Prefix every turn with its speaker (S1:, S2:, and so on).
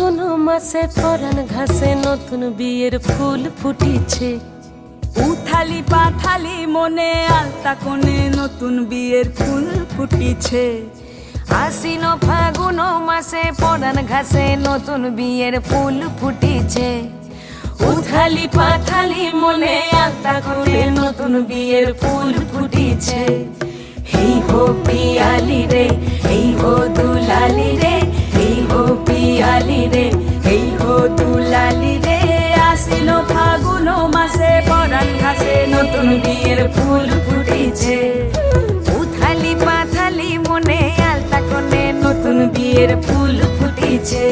S1: ফাগুন মাসে পরাণ ঘাসে নতুন বিয়ের ফুল ফুটিছে।
S2: উথালি পাথালি মনে আলতা কোণে নতুন বিয়ের ফুল ফুটিছে।
S1: আশ্বিন ফাগুন মাসে পরাণ ঘাসে নতুন বিয়ের ফুল ফুটিছে। উথালি পাথালি মনে আলতা কোণে নতুন বিয়ের ফুল ফুটিছে। এই হো পিয়ালি রে, এই হো দুলালি রে, এই হো পিয়ালি রে, এই হো দুলালি রে।
S2: আশ্বিন ফাগুন মাসে পরাণ ঘাসে নতুন বিয়ের ফুল ফুটিছে।
S1: উথালি পাথালি মনে আলতা কোণে নতুন বিয়ের ফুল ফুটিছে।